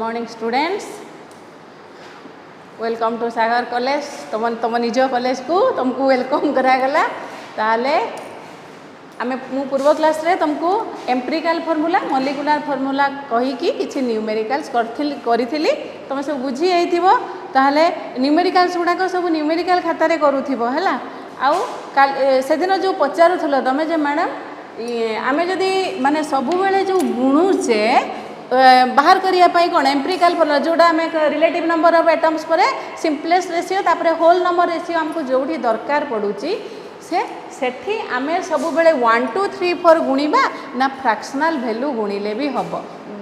Morning students, welcome to Sagar college. तुम निज college को तुमको वेलकम करागला। ताले आम मु पूर्व क्लास रे तुमको एम्पिरिकल फॉर्मूला मॉलिक्यूलर फॉर्मूला कहीकि किछि न्यूमेरिकल्स करी तुम सब बुझी जाइथिबो। ताहले न्यूमेरिकल्स गुड़ाक सब न्यूमेरिकल खाता रे करूथिबो हैला। आउ से दिन जो पचारुथलो तमे जे मैडम आमे जदी माने सबु बेले जो गुणुचे बाहर करने कौन एम्पिरिकल फॉर्मूला जोड़ा आम रिलेटिव नंबर ऑफ एटम्स पर सिंपलेस्ट रेशियो तापर होल नंबर रेशियो आमको जोड़ी दरकार पड़ुची सेठी आमे सब बेले 1 2 3 4 गुणिबा ना फ्रैक्शनल वैल्यू गुणिले भी हम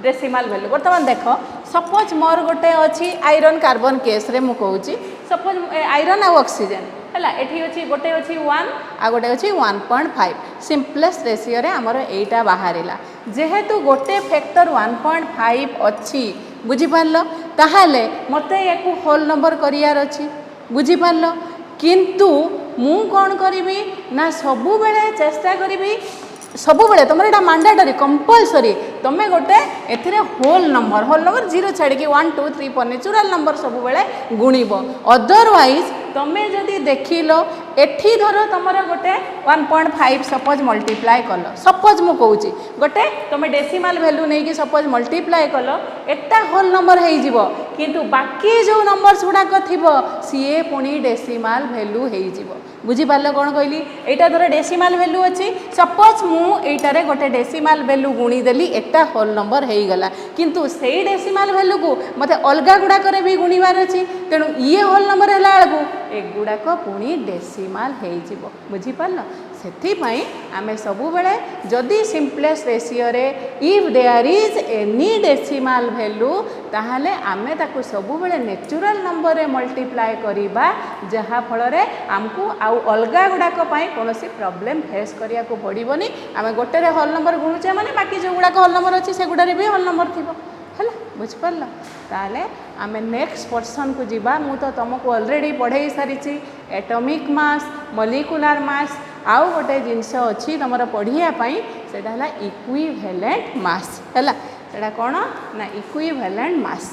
डेसिमल वैल्यू। बर्तमान देख सपोज मोर गोटे अच्छी आयरन कार्बन केस रे मु कहूची सपोज आयरन आ ऑक्सीजन हैला एठी अछि गोटे अछि 1 आ गोटे अछि 1.5 सिंपलेस्ट रेशियो रे हमर एटा बाहरिला। जेहेतु गोटे फैक्टर 1.5 अच्छी बुझी पारलो ताहाले मते याकू होल नंबर करियार अछि बुझी पारलो। किंतु मु कोन करिवि ना सबु बेले चेष्टा करिवि सबु बेले तुम एटा मैंडेटरी कंपलसरी तुमे गोटे एथिरे होल नंबर 0 छाड़ी 1 2 3 4 नेचुरल नंबर सबु बेले गुणिबो। अदरवाइज तुमे जदि देखिलो एठी धर तुमर गोटे 1.5 सपोज मल्टीप्लाई कल सपोज मु कहूची गोटे तुम डेसिमल वैल्यू नहीं कि सपोज मल्टीप्लाई कल एटा होल नंबर हो जिवो किंतु बाकी जो नंबर्स गुड़ाक थिबो सीए पुणी डेसिमल वैल्यू हो जिवो। बुझी पारलो कोन कहली एटा धर डेसिमल वैल्यू अछि सपोज मु एटारे गोटे डेसिमल वैल्यू गुणी देली एटा होल नंबर हो गला किंतु सेही डेसिमल वैल्यू को मते अलगा गुड़ाक भी गुणिबार अछि तेणु ये होल नंबर हैला बेलू एगुड़ाक पुणी डेसिमल हो जिवो। बुझी पारलो सेथिपाई आमे सबु बेले जदि सिंपलेस्ट रेशियो रे if there is any decimal value ताहाले आमे ताकू सबु बेले नेचुरल नंबर रे मल्टीप्लाई करिबा जहा फल रे हमकू आउ अलगा गुड़ाक पई कोनोसी प्रॉब्लम फेस करिया को पड़िबोनी। आमे गोटे रे होल नंबर गुणुचे माने बाकी जो गुड़ाक होल नंबर अछि से गुडा रे भी होल नंबर थिबो हैला। बुझ पारला ताले आमे नेक्स्ट पर्सन को जीवा। मु तो तुमको ऑलरेडी पढ़ाई सारी एटॉमिक मास मॉलिक्यूलर मास आउ गोटे जिनस अच्छी तुम पढ़िया सेटा है इक्विवेलेंट मास हैला। सेटा कौन ना इक्विवेलेंट मास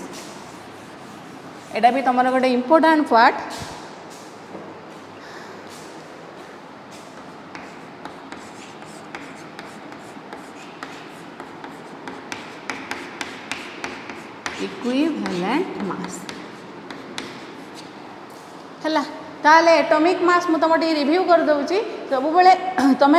एटा भी तुम गोटे इम्पोर्टेंट पार्ट। इक्विवेलेंट मास हैला। ताले एटॉमिक मास मु तुम रिव्यू कर दउची सब बेले तुम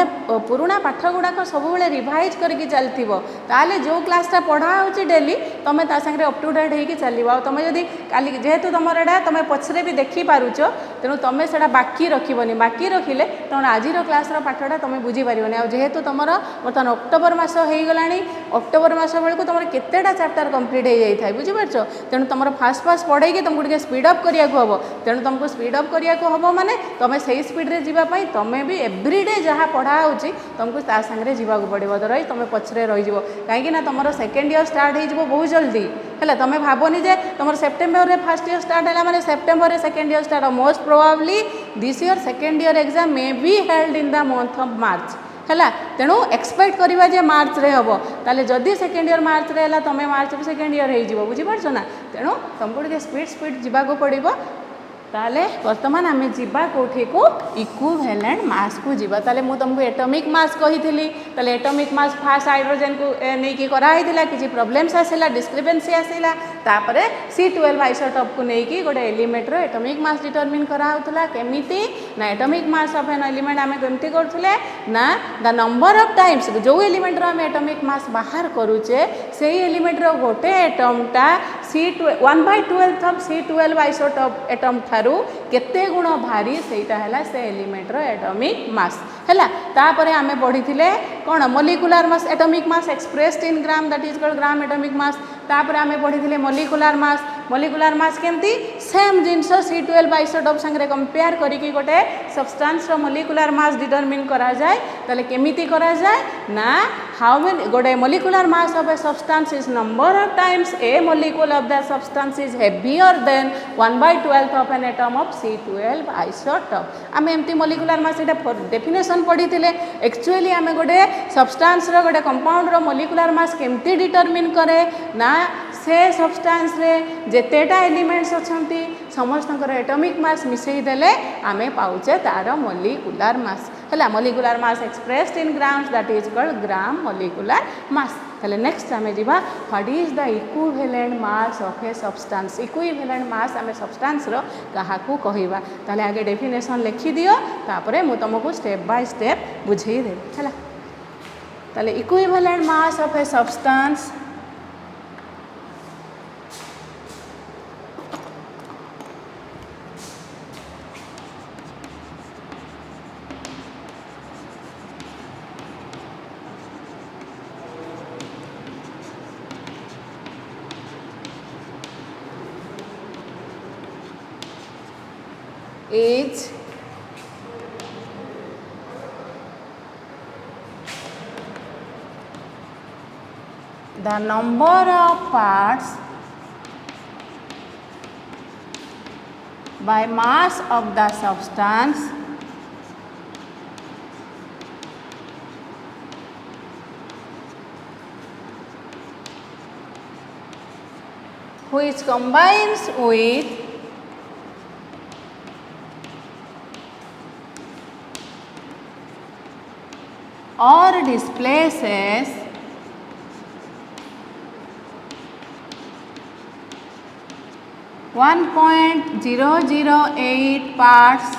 पुराणा पाठ गुड़ाक सब बेले रिवाइज करके चलथिबो ताले जो क्लासटा पढ़ा होची डेली तुम ता संगे अप टू डेट होई चलबो। तुम जदी काली जेहेतु तुम एडा तुम पछरे भी देखि पारुचो तेणु तुम सेटा बाकी रखिबोनी बाकी रखिले तुम आजिर क्लास पाठटा तुम बुझी पारिबोनी। आ जेहेतु तुम बर्तमान अक्टोबर मास हो गलानी अक्टोबर मास बेलू तुम केतेटा चैप्टर कंप्लीट हो जाई थाई बुझी पारछो तेणु तुम फास्ट फास्ट पढ़ाई तुमको टिके स्पीड अप करिया को हबो तेणु तुमको स्पीड अप करिया को हबो माने तुम सही स्पीड रे जीवा पई तुम भी एवरीडे जहाँ पढ़ा होची तुमको ता संगे जीवाक पड़ो अदरवाइज तुम पछरे रही जाव कहीं तुम सेकेंड ईयर स्टार्ट हो बहुत जल्दी है। तुम भावनी जे तुम सेप्टेम्बर रे फर्स्ट ईयर स्टार्ट है माने सेप्टेम्बर रे second year start most probably this year second year exam may be held in the month of March है। तेणु एक्सपेक्ट करवा जे मार्च रे हम ताले जदि सेकेंड ईयर मार्च रे तुम मार्च रे सेकेंड ईयर हो बुझीपार ना तेणु तुमको टे स्पीड जीवाक पड़ो। ताले वर्तमान आमे जीवा कोठी को इक्विवेलेंट मास को जीवा। ताले मु तुमको एटॉमिक मास कही थी ताले एटॉमिक मास फास्ट हाइड्रोजन को नहीं कि कराइला किसी प्रॉब्लम्स आसिला डिस्क्रिपेंसी आसिला तापरे C12 आइसोटोप को नहीं कि गोटे एलिमेंट रो एटॉमिक मास डिटरमिन कराउतला केमिति ना atomic mass of an element आमे केमति करथुले ना द नंबर ऑफ टाइम्स जो एलिमेंट रो आमे एटॉमिक मास बाहर करूचे सेही एलिमेंट रो गोटे एटमटा C12 1/12 of C12 isotope atom Tharu केते गुण भारी सेटा हैला से एलिमेंट रो एटॉमिक मास हैला। तापरे आमे पढ़ी थिले कोन molecular mass atomic mass expressed in gram that is called gram atomic mass. तापरे आमे पढ़ी थिले मॉलिक्यूलर मास केमती सेम जिनस C12 आइसोटोप संगे कंपेयर करिकि गोटे सब्सटेंस रो मॉलिक्यूलर मास डिटरमिन करा जाय ताले केमिति करा जाय ना हाउ मेनी गोटे molecular mass of a substance is number of times a molecule of the substance is heavier than 1/12 of an atom of C12 isotope. आमे एमती मॉलिक्यूलर मास एटा डेफिनेशन पढ़ी थिले एक्चुअली आमे गोटे सब्सटेंस रो गोटे कंपाउंड रो molecular mass केमती determine करे ना से सब्सटेंस रे जेतेटा एलिमेंट्स अछंती समस्तकर एटॉमिक मास मिसई देले आमे पाउचे तार मॉलिक्यूलर मास हला molecular mass expressed in grams that is called gram molecular mass. ताले नेक्स्ट आमे जिबा what is the equivalent mass of a substance equivalent mass आमे सब्सटेंस रो काहाकू कहिबा ताले आगे डेफिनेशन लिखि दियो तापरे मु तुमको स्टेप बाय स्टेप बुझेई देबी हला। ताले equivalent mass of a substance is the number of parts by mass of the substance which combines with or displaces one 0.008 parts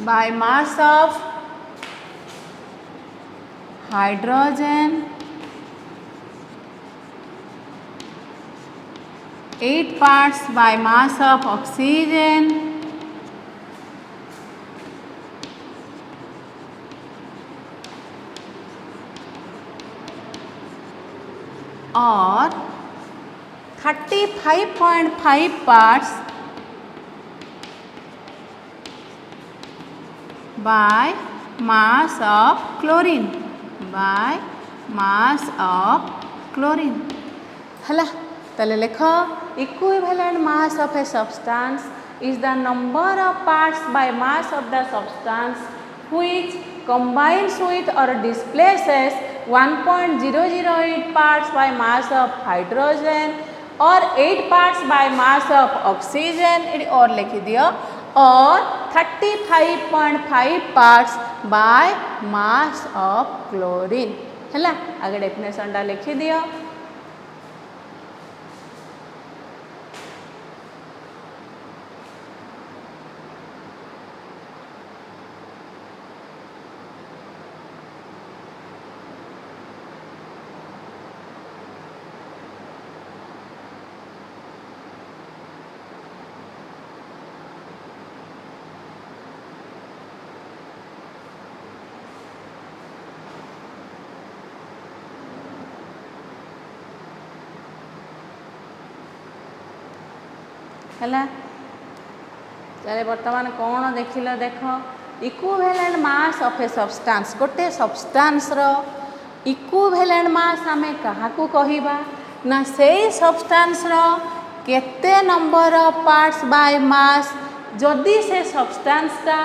by mass of hydrogen, 8 parts by mass of oxygen, और 35.5 parts by mass of chlorine हला। ताले लेख equivalent mass of a substance is the number of parts by mass of the substance which combines with or displaces 1.008 parts by mass of hydrogen or 8 parts by mass of oxygen और लिख दियो और 35.5 parts by mass of chlorine हला। आगे definition टा लिख दियो। है चले बर्तमान कौन देखिल देख equivalent mass of a substance गोटे सब्सटेंस रो इक्विवेलेंट मास आमे काहाकू कहिबा ना से सब्सटेंस रो केते number of parts by mass जदि से सब्सटेंस टा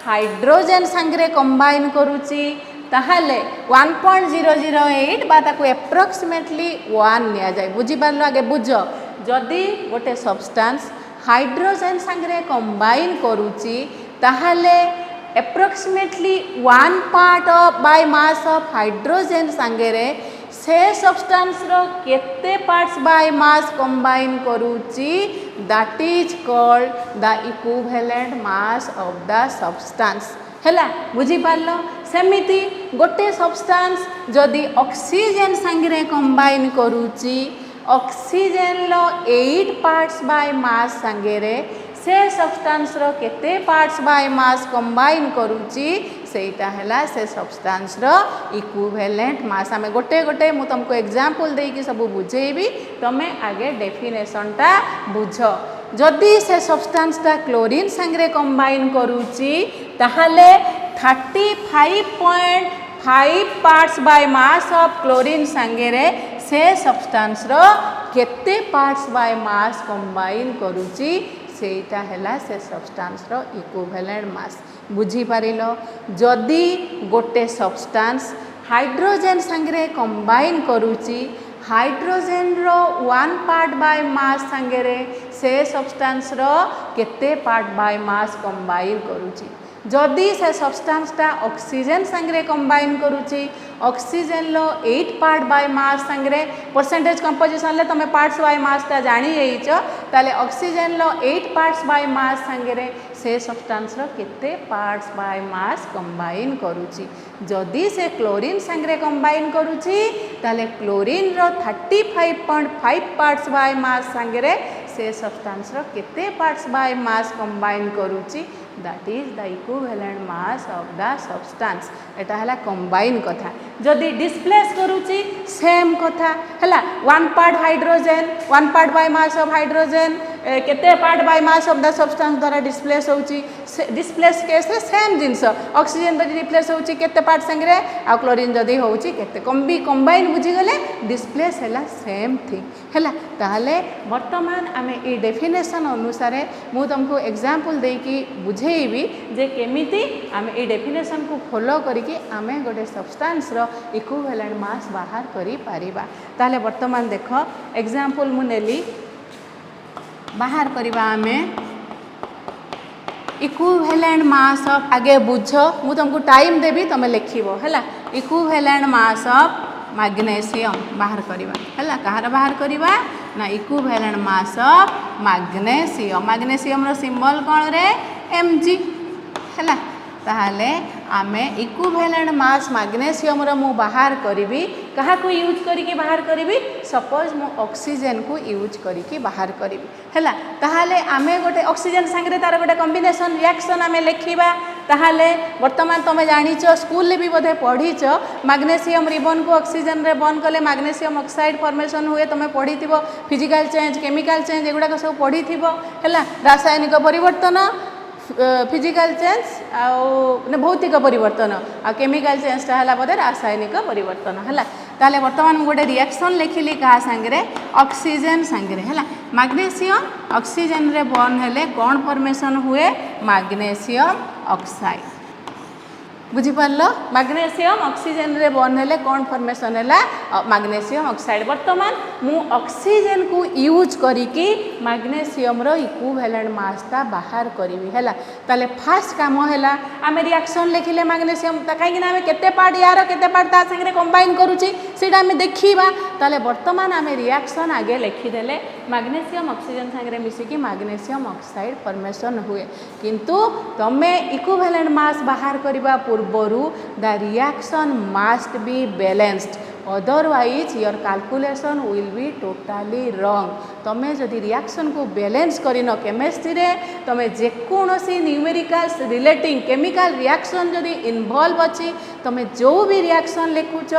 हाइड्रोजन संगे कंबाइन करूची ताहले 1.008 बा ताकू एप्रोक्सीमेटली 1 निया जाय बुझी पारलो आगे बुझ जदि गोटे सब्सटेंस हाइड्रोजन संगे कंबाइन करूची ताहले approximately 1 part of bye mass of hydrogen संगे से सब्सटेंस रो केते पार्ट्स बाय मास कंबाइन करूची that is called the equivalent mass of the substance हैला बुझी पारलो। सेमिति गोटे सब्सटेंस जदि ऑक्सीजन संगे कंबाइन करूची ऑक्सीजन लो 8 पार्ट्स बाय मास संगे से सब्सटेंस रो केते पार्ट्स बाय मास कंबाइन करूची सेटा हैला से सब्सटेंस रो इक्विवेलेंट मास। आमे गोटे गोटे मु तुमको एग्जांपल देई कि सब बुझेबी तमे आगे डेफिनेशन टा बुझ। जदि से सब्सटेंस टा क्लोरीन संगे कंबाइन करूची ताहले 35.5 parts by mass of chlorine संगे से सब्सटेंस रो केते पार्ट्स बाय मास कंबाइन करूची सेटा हैला से सब्सटेंस रो इक्विवेलेंट मास बुझी पारिलो। जदि गोटे सब्सटेंस हाइड्रोजेन सांगे कंबाइन करुची हाइड्रोजेन रो 1 पार्ट बाय मास सांगे से सब्सटेंस रो केते पार्ट बाय मास कंबाइन करुची जदि से सब्सटेंसटा ऑक्सीजन सांगे कंबाइन करुची ऑक्सीजन लो 8 पार्ट बाय मास सांगे परसेंटेज कंपोजिशन ले तमे पार्ट्स बाय मास ता जानी जाइछ ताले ऑक्सीजन लो 8 पार्ट्स बाय मास सांगे से सब्सटेंस रो केते पार्ट्स बाय मास कंबाइन करुची जदि से क्लोरीन सांगे कंबाइन करुची ताले क्लोरीन रो 35.5 पार्ट्स बाय मास सांगे से सब्सटेंस रो केते पार्ट्स बाय मास कंबाइन करुची that is the equivalent mass of the substance एटा हला कंबाइन कथा जदि डिस्प्लेस करुची सेम कथा हला 1 part hydrogen 1 part by mass of hydrogen केते part by mass of the substance द्वारा डिस्प्लेस होची डिस्प्लेस केस रे सेम जिंस ऑक्सीजन जदि डिस्प्लेस होची केते पार्ट संगे आ क्लोरीन जदि होची केते कंबाइन बुझी गले डिस्प्लेस हला सेम थिंग हला ताले वर्तमान आमे ई डेफिनेशन अनुसार मु तुमको एग्जांपल दे कि बुझेइबी जे केमिति आमे ई डेफिनेशन को फॉलो करिकि आमे गोटे सब्सटेंस रो इक्विवेलेंट मास बाहर करि पारिबा ताले वर्तमान देखो एग्जांपल मु नेली बाहर करिबा आमे इक्विवेलेंट मास ऑफ आगे बुझ मु तुमको टाइम देबी तमे लिखिबो हला इक्विवेलेंट मास ऑफ मैग्नीशियम बाहर करिबा हला कहार बाहर करिबा ना इक्विवेलेंट मास ऑफ मैग्नीशियम रो सिंबल कोन रे Mg हला ताहले आमे इक्विवेलेंट मास मैग्नीशियम रो मु बाहर करिबी कहा को यूज करिके बाहर करिबी सपोज मु ऑक्सीजन को यूज करिके बाहर करिबी हला ताहले आमे गोटे ऑक्सीजन संगे तार गोटे कॉम्बिनेशन रिएक्शन आमे लिखिबा ताहले वर्तमान तमे जानिचो स्कूल ले भी बोधे पढ़ीचो मैग्नीशियम रिबन को ऑक्सीजन रे बॉन्ड कले मैग्नीशियम ऑक्साइड फॉर्मेशन हुए तमे पढ़ीथिबो फिजिकल चेंज केमिकल चेंज एगुडा को सब पढ़ीथिबो हला रासायनिक परिवर्तन फिजिकल चेंज आ भौतिक परिवर्तन आ केमिकल चेंज है बोधे रासायनिक परिवर्तन है ताले वर्तमान गोटे रिएक्शन लिखिली क्या सांगे ऑक्सीजन सांगे है मैग्नीशियम ऑक्सीजन रे बॉन्ड हेले कौन फॉर्मेशन हुए मैग्नीशियम ऑक्साइड बुझीपार मैग्नीशियम ऑक्सीजन रे बॉन्ड हेले कौन फॉर्मेशन है मैग्नीशियम ऑक्साइड वर्तमान मु ऑक्सीजन को यूज करिकी मैग्नीशियम रो इक्विवेलेंट मास ता बाहर करिवि हैला ताले फास्ट काम हैला आमे रिएक्शन लिखिले मैग्नीशियम ता काई ना आमे केते पार्ट यार केते पार्ट ता संगे कंबाइन करूची सेटा आमे देखिबा ताले वर्तमान आमे रिएक्शन आगे लिखि देले मैग्नीशियम ऑक्सीजन संगे मिसिकी मैग्नीशियम ऑक्साइड फॉर्मेशन हुए किंतु तमे इक्विवेलेंट मास बाहर करिबा पूर्वरु the reaction must be balanced otherwise your calculation will be totally wrong तमे जदि रिएक्शन को बैलेंस करिन केमिस्ट्री रे तमे जेकोसी न्यूमेरिकल्स रिलेटिंग केमिकल रिएक्शन जदि इन्वॉल्व अछि तमे जो भी रिएक्शन लिखुच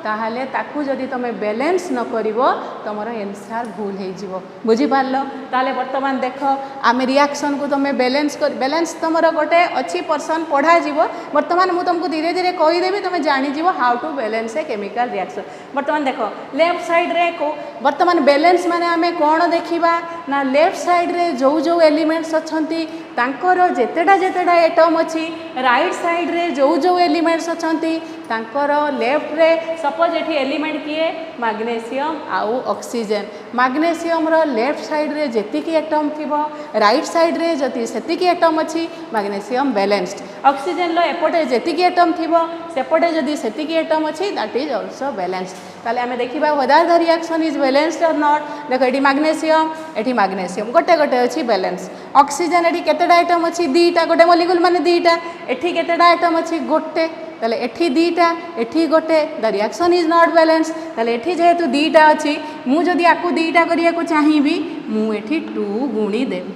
ताहले ताकू जदि तमे बैलेंस न करिवो तमरो आंसर भूल हे जिवो बुझी पारलो ताले वर्तमान देखो आमे रिएक्शन को तमे बैलेंस तमरो गोटे अछि पर्सन पढ़ा जिवो वर्तमान मु तुमको धीरे धीरे कहि देबी तमे जानि जिवो how to balance a chemical reaction वर्तमान देख लेफ्ट साइड रे को वर्तमान बैलेंस माने आमे कौन देखिबा ना लेफ्ट साइड रे जो जो एलिमेंट्स अछंती तांकर जेतेडा एटम अछि राइट साइड रे जो जो एलिमेंट्स अछंती तांकर लेफ्ट रे सपोज एठी एलिमेंट किए मैग्नीशियम आउ ऑक्सीजन मैग्नीशियम रो लेफ्ट साइड रे जेतिकी एटम थिबो राइट साइड रे जति सेतिकी एटम अछि मैग्नीशियम बैलेंस्ड ऑक्सीजन लो एपटे जेतिकी एटम थिबो सेपटे जदि सेतिकी एटम अछि दैट इज आल्सो बैलेंस्ड ताले आमे देखिबा whether the reaction is balanced or not देखो एठी मैग्नीशियम गोटे गोटे अछि बैलेंस ऑक्सीजन एठी केतेडा एटम अछि दीटा गोटे मॉलिक्यूल माने दीटा एठी केतेडा एटम अछि गोटे ताले एठी दीटा एठी गोटे the reaction is not balance ताले एठी जेहेतु दीटा अछि मु जदि आकु दीटा करिया को चाहिबी मु एठी 2 गुणी देबी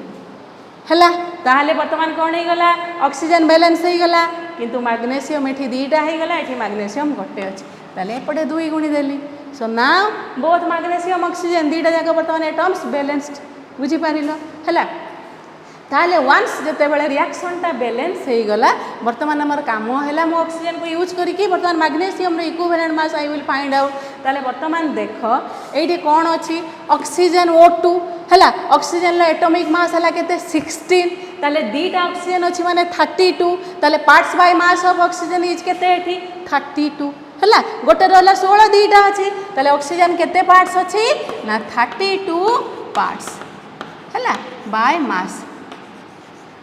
हला ताहले वर्तमान कोन हे गला ऑक्सीजन बैलेंस हे गला किंतु मैग्नीशियम एठी दीटा हे गला एठी मैग्नीशियम गोटे अछि ताले एपटे 2 गुणी देली so now both magnesium oxygen दीटा जाक वर्तमान एटम्स बैलेंस्ड बुझी पारिलो हला ताले वन्स जते बेले रिएक्शन ता बैलेंस हे गला वर्तमान हमर काम हैला मो ऑक्सीजन को यूज करिकि वर्तमान मैग्नीशियम रो equivalent mass I will find out ताले वर्तमान देखो एठी कोन अछि ऑक्सीजन O2 हैला ऑक्सीजन ला एटॉमिक मास हैला केते 16 ताले दीटा ऑक्सीजन अछि माने 32 ताले parts by mass of oxygen is केते एठी 32 है गोटे रहा 16 दुईटा अच्छी ताले ऑक्सीजन केते पार्ट्स अच्छी ना 32 पार्ट्स है बाय मास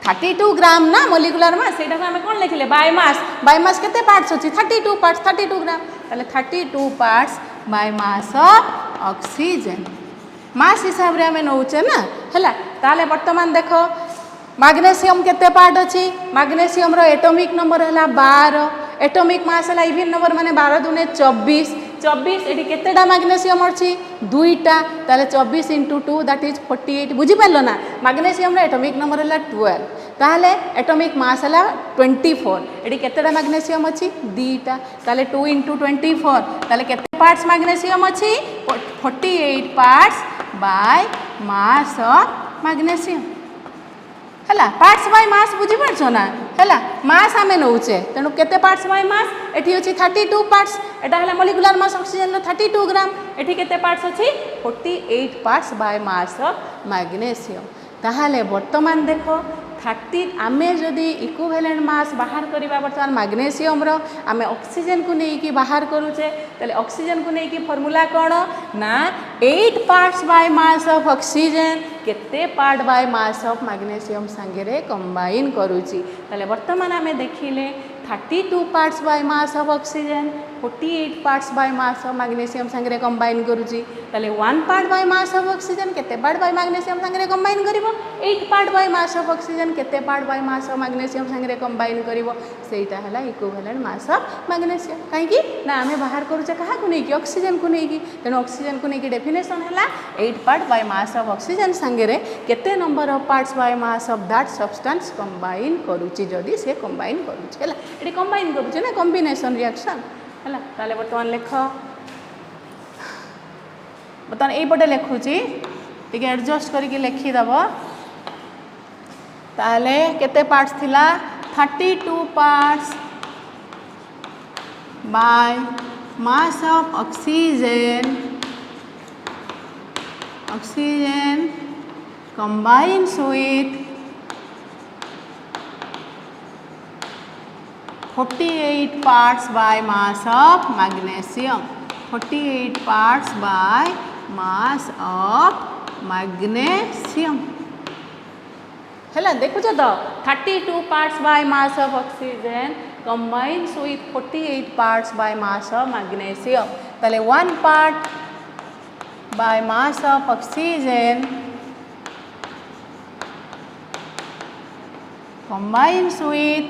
32 ग्राम ना मोलिकुलर मास से आम कौन लिखिले बाय मास केते पार्ट्स अच्छी 32 पार्ट्स 32 ग्राम ताले 32 parts by mass of oxygen mass हिसाब रे आम नौचे ना है ताले वर्तमान देख मैग्नीशियम केते पार्ट अच्छी मैग्नीशियम रो एटॉमिक नंबर है 12 एटॉमिक मास है इवन नंबर माने 12 दूने 24 24 एटी केतेटा मैग्नीशियम अच्छी दुईटा ताले 24 इंटू 2 दैट इज 48 बुझी पारलो ना मैग्नीशियम रो एटॉमिक नंबर है 12 ताले एटॉमिक मास है 24 एटी केतेटा मैग्नीशियम अच्छी दुईटा ताले 2 इंटू 24 ताले केते पार्ट्स मैग्नीशियम अच्छी 48 parts by mass of magnesium है पार्ट्स बाय मास बुझी पारछ ना है मास आम नौचे तेणु केते पार्ट्स बाय मास एटी अच्छी 32 पार्ट्स एटा है मोलिकुलर मास ऑक्सीजन 32 ग्राम एटी केते पार्ट्स अच्छी 48 parts by mass of magnesium ताहले वर्तमान देखो 30 आमे जदि इक्विवेलेंट मास बाहर करवा बर्तमान मैग्नीशियम रो आमे ऑक्सीजन को लेकिन बाहर करूचे ताले ऑक्सीजन को लेकिन फॉर्मूला कौन ना 8 parts by mass of oxygen केते part by mass of magnesium संगे कंबाइन करूची ताले वर्तमान आमे देखिले 32 parts by mass of oxygen 48 parts by mass of magnesium संगे कंबाइन करूची ताले 1 part by mass of oxygen केते पार्ट बाय मैग्नीशियम संगे कंबाइन करिवो 8 part by mass of oxygen केते part by mass of magnesium संगे कंबाइन करिवो सेटा हला इक्विवेलेंट मास ऑफ मैग्नीशियम काहे कि ना आमे बाहर करूचे कहा को नहीं कि ऑक्सीजन को नहीं कि तेणु ऑक्सीजन को नहीं कि डेफिनेशन हला 8 part by mass of oxygen संगे केते number of parts by mass of that substance combine करूची जदि से कंबाइन करूची हला एटी कंबाइन करूचे ना कॉम्बिनेशन रिएक्शन है ताले बर्तमान लेख बर्तमान यहीपटे लिखुची टिके एडजस्ट करके लिखिदेव ताले केते पार्ट्स थिला 32 parts by mass of oxygen combines with 48 parts by mass of magnesium 48 parts by mass of magnesium है देखुच तो 32 parts by mass of oxygen combines with 48 parts by mass of magnesium ताले 1 part by mass of oxygen combines with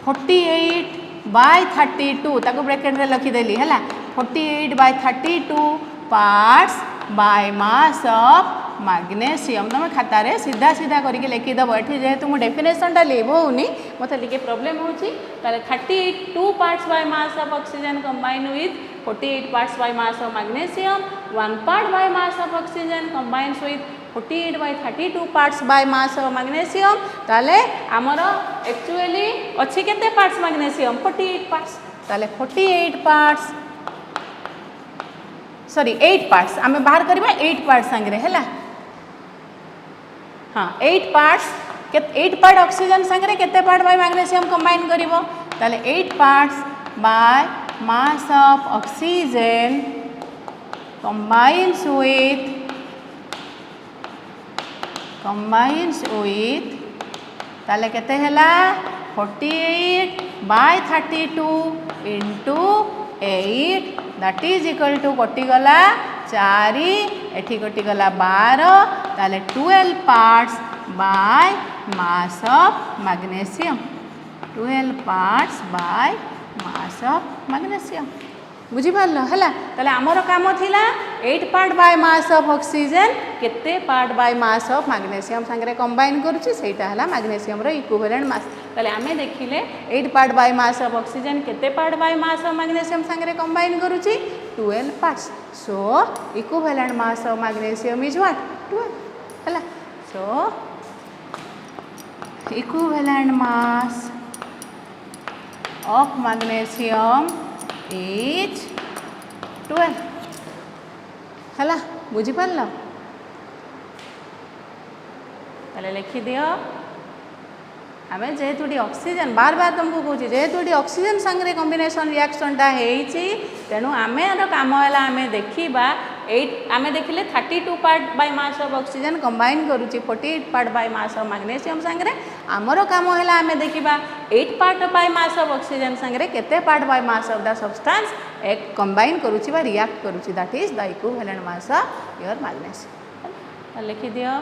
48 by 32 ताको bracket रे लिखिदेली है 48 by 32 parts by mass of magnesium तुम खातार सीधा सीधा करके लिखिदेव ये जेहेतु मुझे डेफिनेशनटा लिख होनी मत टे प्रोब्लेम होची 32 parts by mass of oxygen combine with 48 parts by mass of magnesium 1 part by mass of oxygen combines with 48 by 32 parts by mass of magnesium ताले आमर एक्चुअली अच्छी केते पार्ट्स मैग्नीशियम 48 पार्ट्स ताले 48 पार्ट्स सॉरी 8 पार्ट्स आमे बाहर करबा 8 parts संगे हैला हाँ 8 पार्ट्स 8 पार्ट ऑक्सीजन संगे केते पार्ट बाय मैग्नीशियम कंबाइन करिवो ताले 8 parts by mass of oxygen combines with ताले केते हैला 48 by 32 into 8 that is equal to कटि गला 4 एठी कटि गला 12 ताले 12 parts by mass of magnesium 12 parts by mass of magnesium बुझीपाल है ताले आमर काम थिला 8 part by mass of oxygen केते part by mass of magnesium संगे कंबाइन करूची सेटा हला मैग्नीशियम रो इक्विवेलेंट मास ताले आमे देखिले 8 part by mass of oxygen केते part by mass of magnesium संगे कंबाइन करूची 12 parts so equivalent mass of magnesium is what 12 हला so equivalent mass of magnesium is 12 है बुझीपार ताले लिखि दियो आमे जेहेतु ऑक्सीजन बार बार तुमको कहूँ जेहेतु ऑक्सीजन संगे कॉम्बिनेशन रिएक्शनटा होती तेणु आमेर काम है आम देखा 8 आम देखिले 32 part by mass of oxygen combine करुच्ची 48 part by mass of magnesium संगे आमर काम है आम देखा 8 part by mass of oxygen संगे केते part by mass of the substance एक कंबाइन करुच्ची बा रिएक्ट करुच्ची that is the equivalent mass of your magnesium. लिखि दियो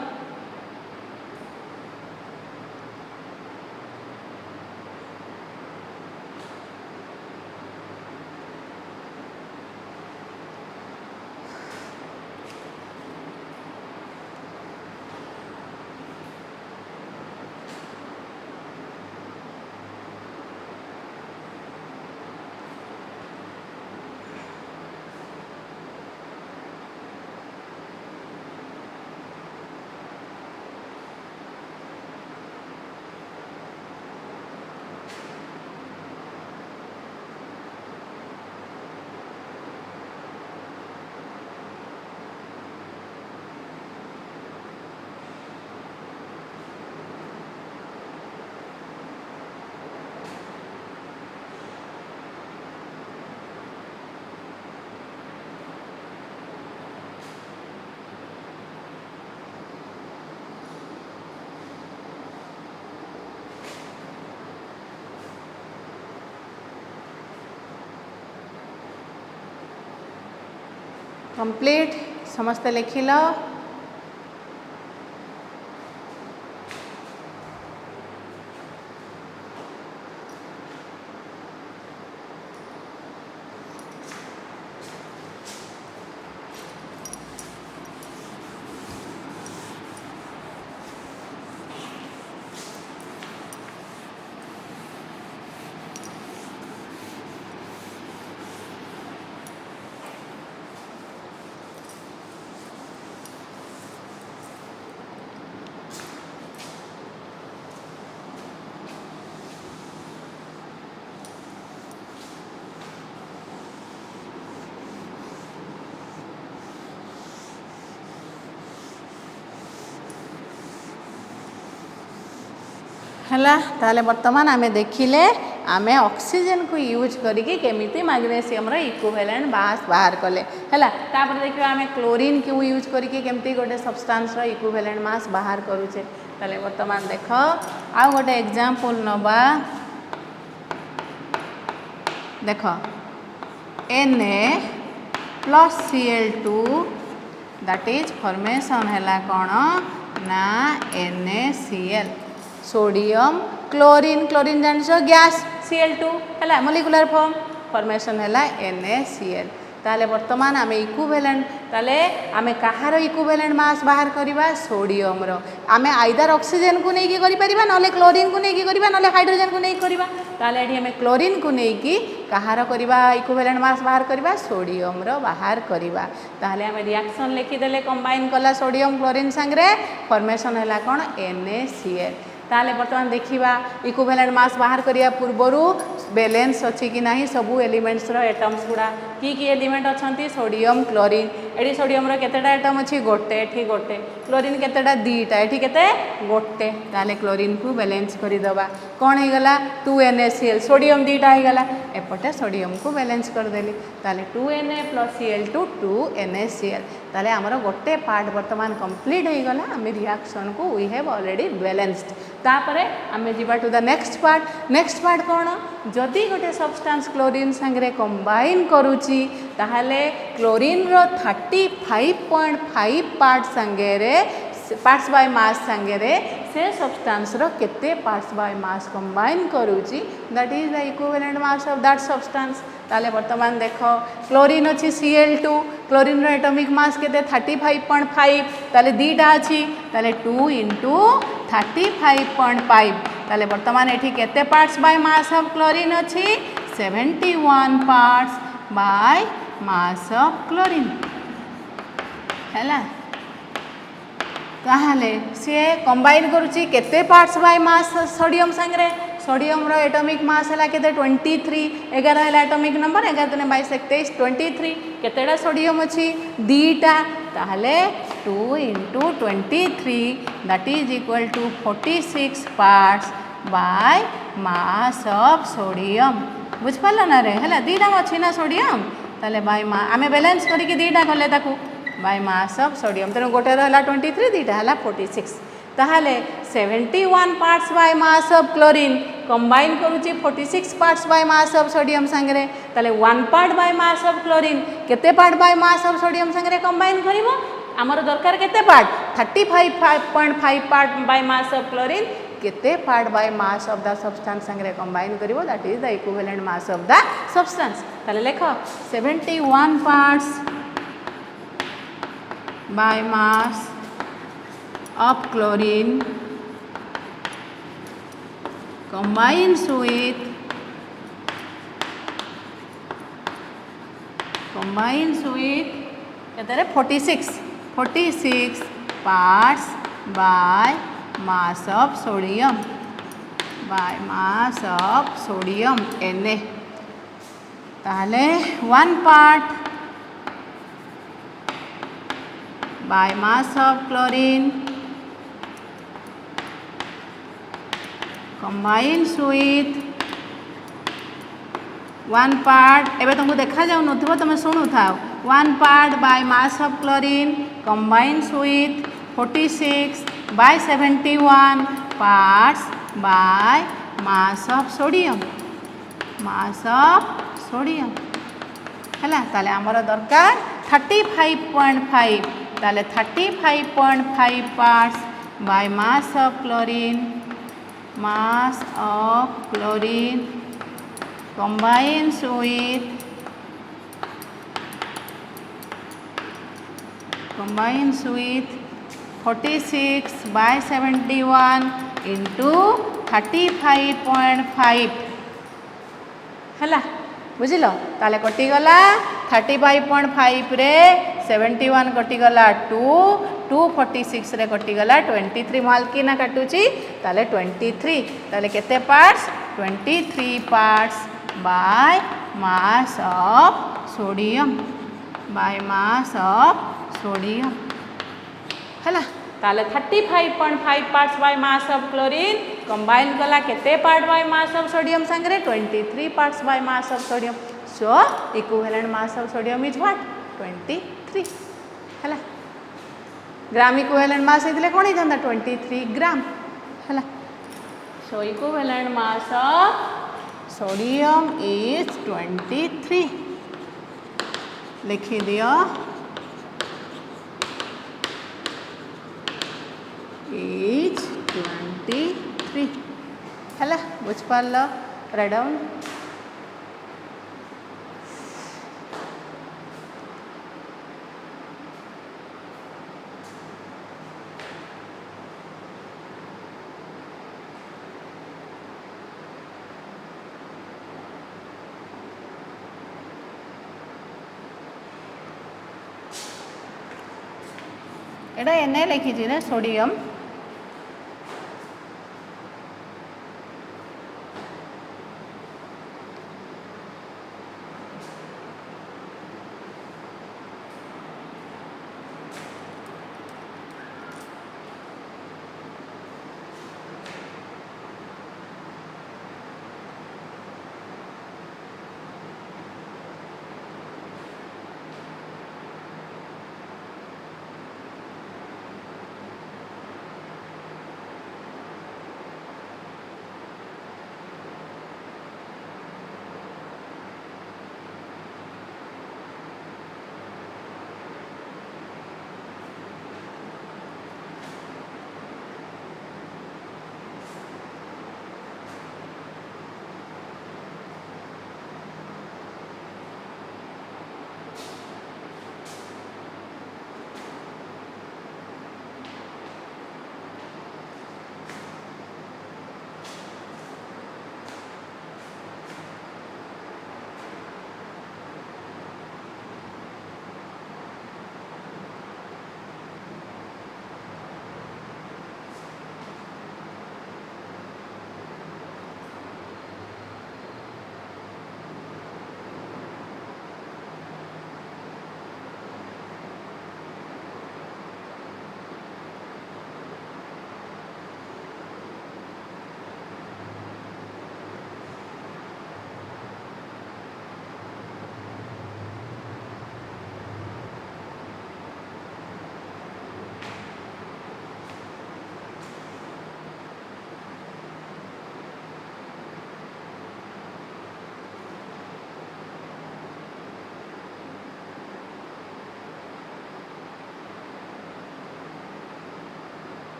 कंप्लीट समस्ते लिखिल। है ताले बर्तमान आमे देखिले आमे ऑक्सीजन को यूज करिके केमिति मैग्नीशियम रो इक्विवेलेंट मास बाहर कले हैला। तापर देखियो आमे क्लोरीन को यूज करिके केमिति गोटे सब्सटेंस रो इक्विवेलेंट मास बाहर करूचे। ताले बर्तमान देख आ गोटे एग्जांपल नबा देख Na+Cl2 दैट इज फॉर्मेशन हैला कोन ना NaCl सोडियम क्लोरीन क्लोरीन जान गैस Cl2 है मोलिकुलर फॉर्मेशन है NaCl। ताले बर्तमान आम इक्विवेलेंट ताले आम कहार इक्विवेलेंट मास बाहर करवा सोडियम रो आम आइदर ऑक्सीजन को लेकिन करिपरिबा नले क्लोरीन को लेकिन करिबा नले हाइड्रोजन को लेकिन करिबा। ताले एठी आम क्लोरीन को लेकिन कहार करवा इक्विवेलेंट मास बाहर करवा सोडियम रो बाहर करवा। ताले आम रिएक्शन लिखिदेले कंबाइन कला सोडियम क्लोरीन संगे फॉर्मेशन है कौन NaCl। ताले बर्तमान देखिबा इक्विवेलेंट मास बाहर करिया पूर्वरु बैलेंस अच्छी कि नहीं सबू एलिमेंट्स रो एटम्स गुड़ा की एलिमेंट अच्छा सोडियम क्लोरीन एटी सोडियम रो केतेटा एटम अच्छी गोटे एठी गोटे क्लोरीन केतेटा दीटा एठी केते गोटे। ताले क्लोरीन को बैलेंस करि दबा कोन हे गला 2 NaCl सोडियम दीटा हे गला एपटे सोडियम को बैलेंस कर देली। ताले 2Na+Cl2 2 NaCl। ताले हमर गोटे पार्ट वर्तमान कंप्लीट हो गला आम रिएक्शन को वी हैव ऑलरेडी बैलेंस्ड। तापरे आम जीवा टू द नेक्स्ट पार्ट कौन जदि गोटे सब्सटेंस क्लोरीन संगे कंबाइन करुची ताहले क्लोरीन रो 35.5 पार्ट संगे पार्ट्स बाय मास संगे से सब्सटेंस रो केते पार्ट्स बाय मास कंबाइन करुची that is the equivalent mass of that substance. ताले वर्तमान देख क्लोरीन अच्छी Cl2 क्लोरीन रो एटॉमिक मास केते 35.5 ताले दीटा अच्छी ताले 2 × 35.5 ताले वर्तमान एठी केते parts by mass of chlorine अच्छी 71 parts by mass of chlorine हैला। ताहले सी कंबाइन करुची केते पार्ट्स बाय मास सोडियम संगे सोडियम रो एटॉमिक मास है केते 23 11 है एटॉमिक नंबर 11 बाय 27 23 केतेटा सोडियम अच्छी दीटा ताहले 2 × 23 that is equal to 46 parts by mass of sodium बुझिपार ना रे है दीटा अच्छी ना सोडियम ताले बाय आम बैलेंस करके दीटा कले बाय मास ऑफ सोडियम तेणु गोटे रहा 23 दीटा है 46 ताहले 71 parts by mass of chlorine combine करुच्ची 46 parts by mass of sodium सांगे ताले 1 part by mass of chlorine केते part by mass of sodium सांगे कंबाइन करिवो आमर दरकार केते part 35.5 part by mass of chlorine केते part by mass of the substance सांगे कंबाइन करिवो that is the equivalent mass of the substance ताले लेख 71 parts by mass of chlorine combines with 46 parts by mass of sodium Na ताहले 1 part by mass of chlorine combines with 1 part एबे तुमको देखा जाऊ नथिबो तुम सुनु थाओ 1 part by mass of chlorine combines with 46 by 71 parts by mass of sodium हैला ताले हमर दरकार 35.5 ताले 35.5 parts by mass of chlorine combines with 46 by 71 into 35.5 हैला बुझिल ताले कटिगला 35.5 रे 71 कटिगला 246 रे कटिगला 23 मालकी ना काटुची ताले 23 ताले केते parts 23 parts by mass of sodium हैला ताले 35.5 parts by mass of chlorine combine कला केते part by mass of sodium संगे 23 parts by mass of sodium so equivalent mass of sodium is what 23 हैला ग्राम इक्विवेलेंट मास इतले कोन ही जानता 23 ग्राम हैला so equivalent mass of sodium is 23 लिखि दियो is 23 हैला बुझ पारल राइट डाउन एटा Na लिखी ना सोडियम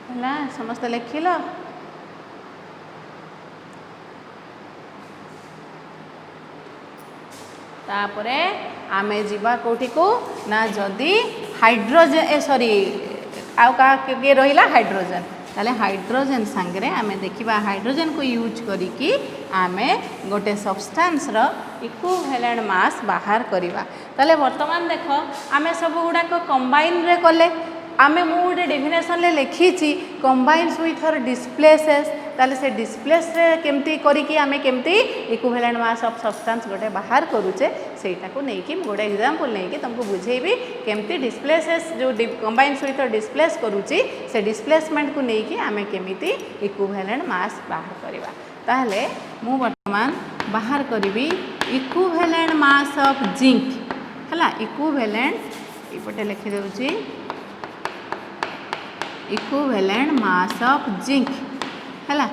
है समस्त लिखिल तापरे आमे जीवा कोठी को ना जदि हाइड्रोजन सॉरी आउ का के रहिला हाइड्रोजन ताले हाइड्रोजन संगे आमे देखिबा हाइड्रोजन को यूज करिकी आमे गोटे सब्सटेंस रो इक्विवेलेंट मास बाहर करिबा ताले वर्तमान देख आमे सब गुडा को कंबाइन रे कले आमे मु गोटे डेफिनेशन ले लिखी कंबाइन्स विथ हर डिस्प्लेसेस ताले से डिस्प्लेस रे केमती करिकी आमे केमती इक्विवेलेंट मास ऑफ सब्सटेंस गोटे बाहर करूचे सेटा को नेकी गोटे एग्जांपल नेकी तुमको बुझेबी केमती डिस्प्लेसेस जो कंबाइन्स विथ डिस्प्लेस करूची से डिस्प्लेसमेंट को नेकी आमे केमिति इक्विवेलेंट मास बाहर करबा ताले मु वर्तमान बाहर करिबी इक्विवेलेंट मास ऑफ जिंक हला इक्विवेलेंट इपटे लिखि देउची इक्विवेलेंट मास ऑफ जिंक है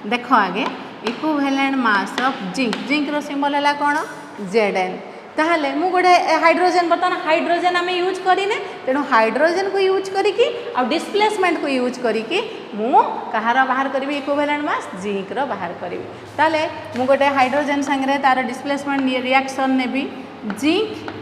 देख आगे equivalent mass of zinc zinc रो सिंबल है कौन Zn ताहले मु गोटे हाइड्रोजन बर्तमान हाइड्रोजन आम यूज करें तेणु हाइड्रोजन को यूज करिकी आ डिस्प्लेसमेंट को यूज करिकी मु कहार बाहर करी इक्विवेलेंट मास जिंक रो बाहर करी ताले मु गोटे हाइड्रोजन संगे तार डिस्प्लेसमेंट रिएक्शन नेबी जिंक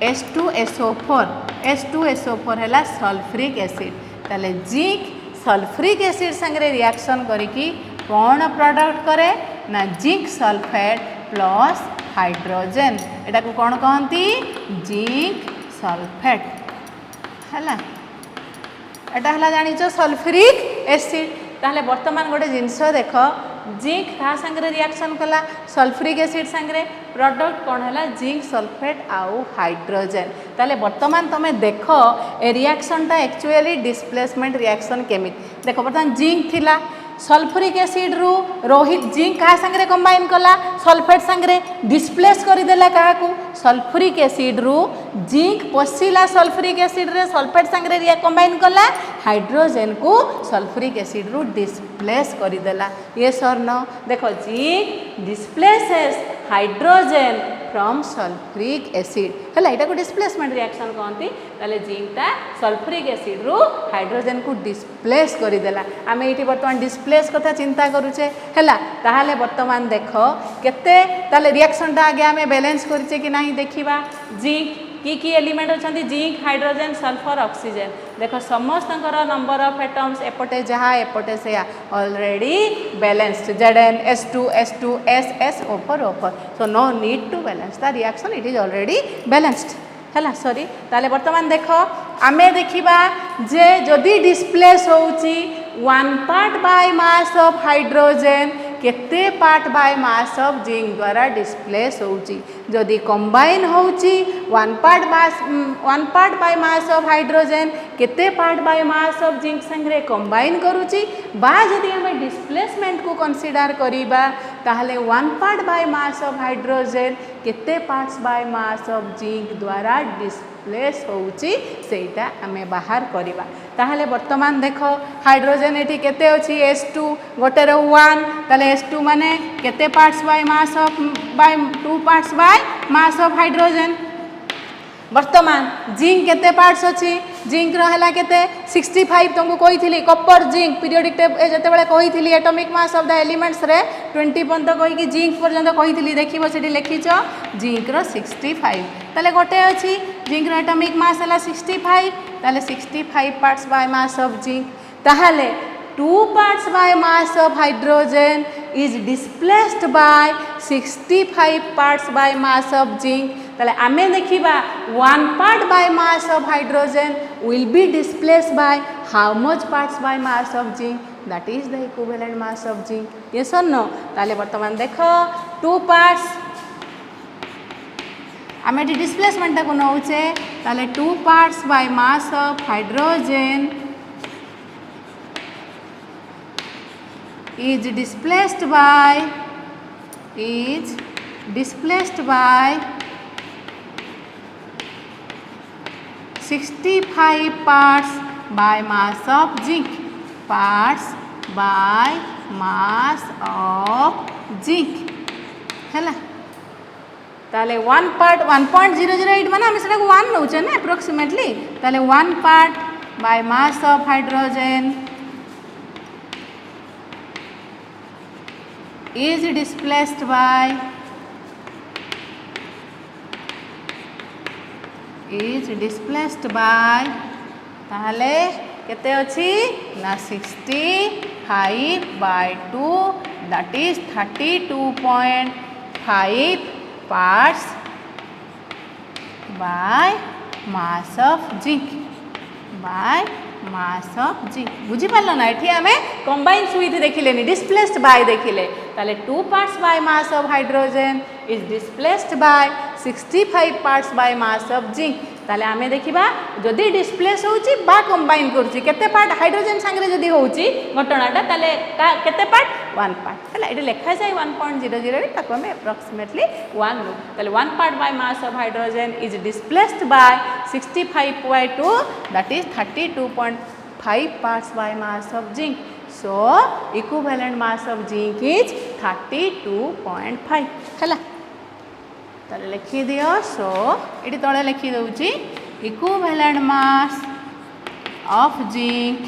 H2SO4 H2SO4 है सल्फ्यूरिक एसिड ताले जिंक सल्फ्यूरिक एसिड संगे रिएक्शन करिकी कौन प्रोडक्ट करे ना जिंक सल्फेट प्लस हाइड्रोजन एटा को कौन कहती जिंक सल्फेट है एटा जानिଛ सल्फ्यूरिक एसिड ताहले वर्तमान गोटे जिनस देख जिंक क्या संगे रिएक्शन कला सल्फ्यूरिक एसिड संगे प्रोडक्ट कौन है जिंक सल्फेट आउ हाइड्रोजन ताले वर्तमान तुम देख ए रिएक्शनटा एक्चुअली डिस्प्लेसमेंट रिएक्शन केमी देख बर्तमान जिंक थिला सल्फ्यूरिक एसिड रु रोहित जिंक क्या संगे कंबाइन कला सल्फेट संगे डिस्प्लेस करदेला क्या सल्फ्यूरिक एसिड रु जिंक पशिला सल्फ्यूरिक एसिड रे सल्फेट संगे कंबाइन कला हाइड्रोजन को सल्फ्यूरिक एसिड रु डिस्प्लेस करदेला ये सर न देख zinc displaces hydrogen from sulphuric acid है यहाँ को डिस्प्लेसमेंट रिएक्शन कहती ताले जिंकटा सल्फ्यूरिक एसिड रु हाइड्रोजन को डिस्प्लेस करदेला आम ये बर्तमान डिस्प्लेस कथा चिंता करुचे है ताहले वर्तमान देख केते ताले रिएक्शनटा आगे आम बैलेंस करिचे कि नहीं देखिबा जिंक की एलिमेंट अच्छा जिंक हाइड्रोजन सल्फर ऑक्सीजन देख समस्त नंबर ऑफ एटम्स एपटे जहाँ एपटे से already balanced Zn S2 S2 S S O4 so no need to balance the reaction it is already balanced है सॉरी ताले वर्तमान देख आमे देखिबा जे जदि डिस्प्लेस होउची 1 part by mass of hydrogen केते part by mass of zinc द्वारा डिस्प्लेस होउची जदि कंबाइन होउची 1 part by mass of hydrogen केते part by mass of zinc संगे कंबाइन करूची बा जदि हमें डिस्प्लेसमेंट को कंसीडर करिबा ताहले 1 part by mass of hydrogen केते parts by mass of zinc द्वारा डिस्प्लेस होउची सेटा हमें बाहर करिबा ताहले वर्तमान देख हाइड्रोजन एठी केते अछि H2 गोटे रो 1 ताले H2 माने केते parts by mass of by 2 parts by mass of hydrogen वर्तमान जिंक केते पार्ट्स अछि जिंक रो हला केते 65 तुमको कहिथिली कॉपर जिंक पीरियोडिक जते बेले कहिथिली atomic mass of the elements रे 20 पर्यंत कहि कि जिंक पर्यंत कहिथिली देखिबो सेठी लिखिछो जिंक रो 65 ताले गोटे अछि जिंक रो एटॉमिक मास हला 65 ताले 65 parts by mass of zinc ताहले 2 parts by mass of hydrogen is displaced by 65 parts by mass of zinc ताले आमे देखिबा 1 part by mass of hydrogen will be displaced by how much parts by mass of zinc that is the equivalent mass of zinc yes or no ताले वर्तमान देखो 2 parts आमे displacement को नौचे ताले 2 parts by mass of hydrogen is displaced by 65 parts by mass of zinc parts by mass of zinc है ताले 1 part 1.008 माने हम सेटा 1 नौचे ना अप्रोक्सीमेटली ताले 1 part by mass of hydrogen is displaced by ताहले केते अछि ना 65/2 that is 32.5 parts by mass of zinc बुझी पारल ना एठी आमे कंबाइंस विथ देखिलेनी डिस्प्लेस्ड बाय देखिले ताले 2 parts by mass of hydrogen is displaced by 65 parts by mass of zinc ताले आमे देखिबा जदि डिस्प्लेस होउची बा कंबाइन करूची केते पार्ट हाइड्रोजन संगे जदि होउची घटनाटा ताले केते पार्ट 1 पार्ट हला एठी लेखा जाय 1.00 रे ताको हमें अप्रोक्सीमेटली 1 लो ताले 1 part by mass of hydrogen is displaced by 65/2 that is 32.5 parts by mass of zinc so equivalent mass of zinc is 32.5 हला ताले लिखि दियो सो एटी तळे लिखि दउची equivalent mass of zinc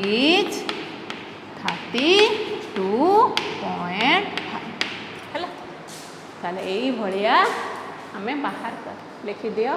is 32.5 हला ताले एई भलिया हमें बाहर कर लिखि दियो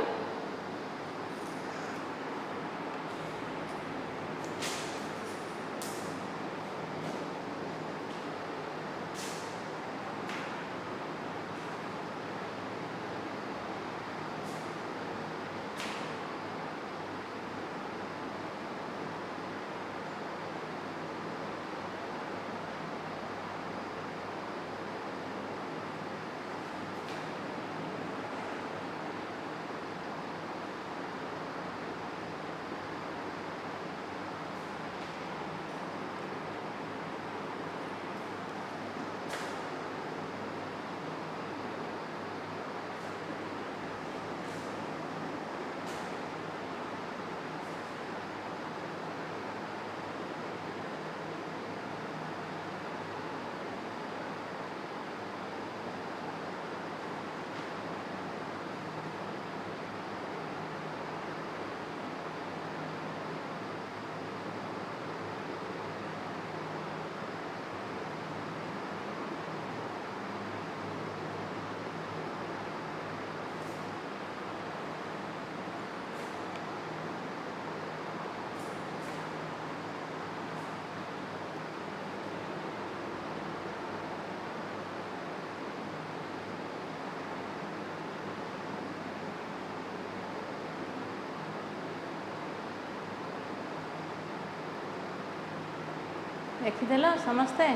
लिखिदेल समस्ते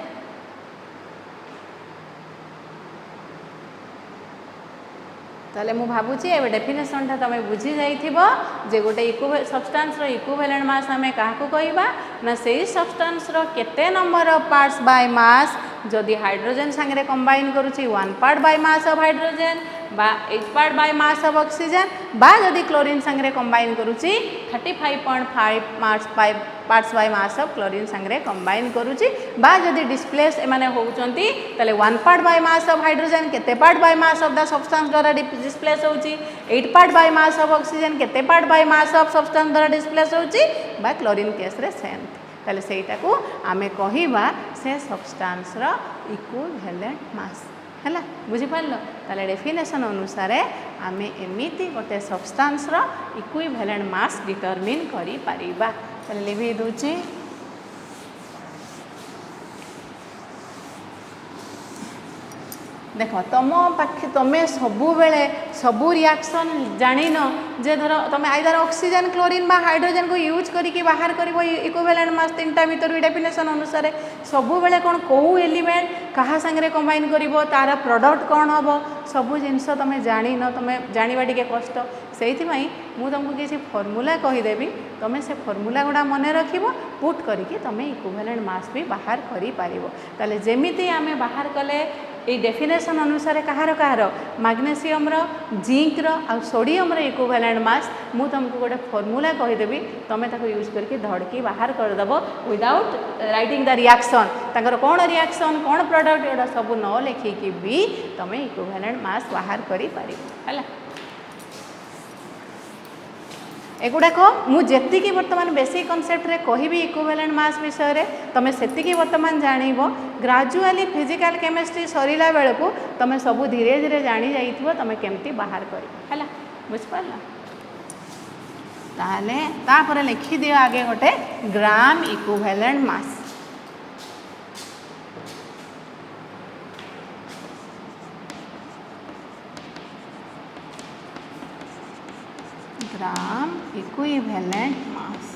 ताले मु भाबुची एबे डेफिनेशन ता तमे बुझी जाइथिबो जे गोटे सब्सटेंस रो इक्विवेलेंट मास हमें काहाकू कहबा ना सेही सब्सटेंस रो केते number of parts by mass जदि हाइड्रोजन संगे कंबाइन करूची 1 part by mass of hydrogen बा 8 part by mass of oxygen बा जदि क्लोरीन संगे कंबाइन करूची 35.5 parts by mass of chlorine संगे कंबाइन करूची बा जदि डिस्प्लेस माने होउचंती तले 1 part by mass of hydrogen केते part by mass of the substance द्वारा डिस्प्लेस होउची 8 part by mass of oxygen केते part by mass of substance द्वारा डिस्प्लेस होउची बा क्लोरीन केस रे सेम ताले सेटा को आमे कहिबा से सब्सटेंस रो इक्विवेलेंट मास हैला बुझी पारलो ताले डेफिनेशन अनुसार आमे एमिति गोटे सब्सटेंस रो इक्विवेलेंट मास डिटरमिन करि परिबा ताले लिखि दोची देख तुम पाखे तुम्हें सबु बेले सबू रिएक्शन जानिन जे धर तुम आइदर ऑक्सीजन क्लोरीन बा हाइड्रोजन को यूज करके बाहर कर इक्विवेलेंट मास 3टा भीतर डेफिनेशन अनुसार सबु बेले कौन कौ एलिमेंट कहा संगे कंबाइन करिवो तार प्रोडक्ट कौन हम सबू जिनस तुम जानिन तुम जानिबा टिके कष्ट से मु तुमको किसी फॉर्मूला कहीदेवी तुम्हें से फॉर्मूला गुड़ा मन रखिबो पुट करके तुम्हें इक्विवेलेंट मास भी बाहर करि पारिबो ताले जेमिति आमे बाहर कले ये डेफिनेशन अनुसार कहार कहार मैग्नेशियम जिंक आ सोडियम इक्विवेलेंट मास मु तुमको गोटे फॉर्मूला कहीदेवी तुम्हें ताको यूज करके धड़की बाहर करदेव विदाउट राइटिंग द रिएक्शन ताकर कौन रिएक्शन कौन प्रोडक्ट एटा सब न लिखिकी भी तुम्हें इक्विवेलेंट मास बाहर करि पारिबो हैला एगुड़ाक मुझे बर्तमान बेसिक कनसेप्ट रे कहबी इक्विवेलेंट मास विषय रे तुम से बर्तमान जान ग्राजुअली फिजिकल केमिस्ट्री सरिला बेल को तुम सब धीरे धीरे जानी जाइथिबो तुम केमती बाहर कर बुझिपार ताहले तापर लिखि दियो आगे गोटे ग्राम इक्विवेलेंट मास ग्राम इक्विवेलेंट मास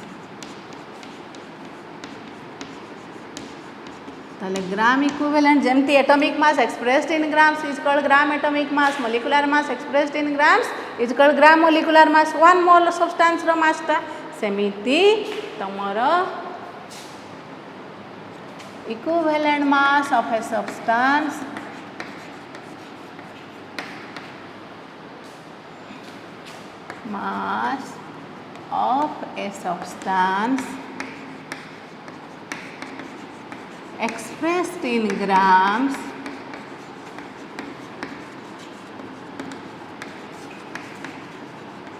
ताले ग्राम इक्विवेलेंट जेमती atomic mass expressed in grams is called gram atomic mass molecular mass expressed in grams is called gram molecular mass 1 mole substance रो मास ता सेमिति तमर equivalent mass of a substance mass of a substance expressed in grams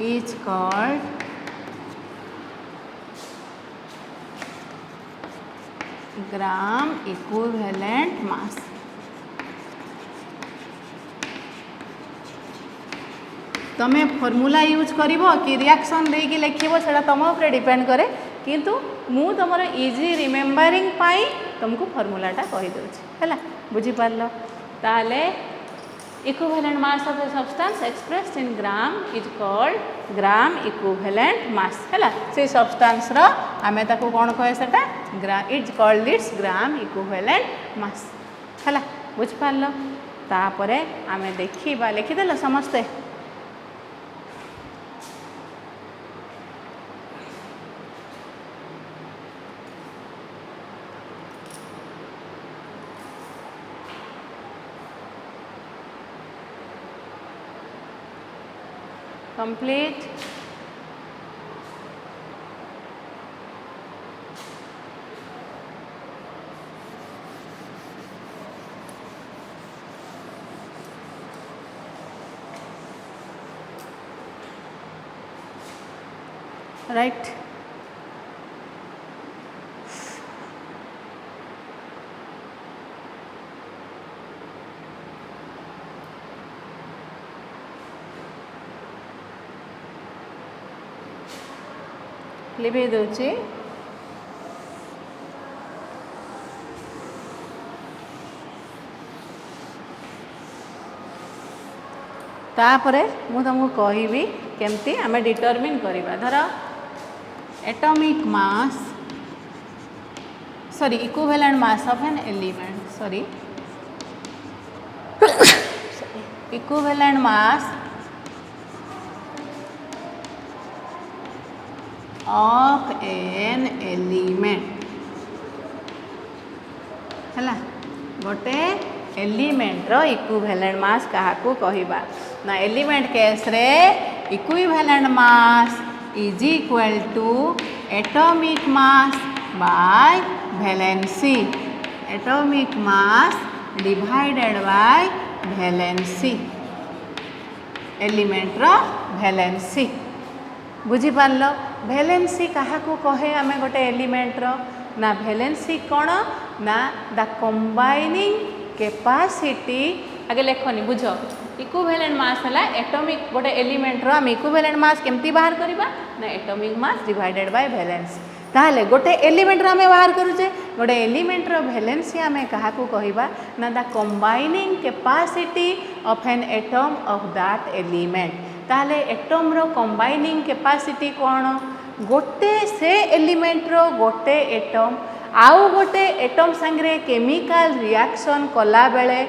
is called gram equivalent mass. तमे formula use करिवो कि reaction देकी लिखिबो सेटा तुम ऊपर depend करे किंतु मु तुमर इजी रिमेम्बरिंग पाई तुमको फॉर्मूलाटा कहि दोछि हैला बुझि पारलो ताले equivalent mass of a substance expressed in gram is called gram equivalent मास हैला से सब्सटेंस रो आमे ताको कोन कहे सेटा gram is called its gram equivalent मास हैला बुझि पारलो तापरे आमे देखिबा लिखि देलो समस्ते complete right लिखि दूची तापरे मु तुमको कहबी केमती आमे डिटरमिन करिबा धर atomic mass sorry equivalent mass of an element sorry equivalent mass of an element हैला गोटे एलिमेंट रो इक्विवेलेंट मास काहाकू कहिबा ना एलिमेंट केस रे equivalent mass is equal to atomic mass by valency atomic mass divided by valency element रो valency बुझी पारलो वैलेंसी काहाकू कहे आमे गोटे एलिमेंट रो ना वैलेंसी कौन ना द कंबाइनिंग कैपेसिटी आगे लेखनी बुझ इक्विवेलेंट मास है एटॉमिक गोटे एलिमेंट रो आम इक्विवेलेंट मास केमती बाहर करबा ना atomic mass divided by valency ताहले गोटे एलिमेंट रो आमे बाहर करूचे गोटे एलिमेंट रो वैलेंसी आमे काहाकू कहिबा ना the combining capacity of an atom of that element ताहले एटम रो कंबाइनिंग कैपेसिटी कौन गोटे से एलिमेंट रो गोटे एटम आउ गोटे एटम संगे केमिकल रिएक्शन कला बेले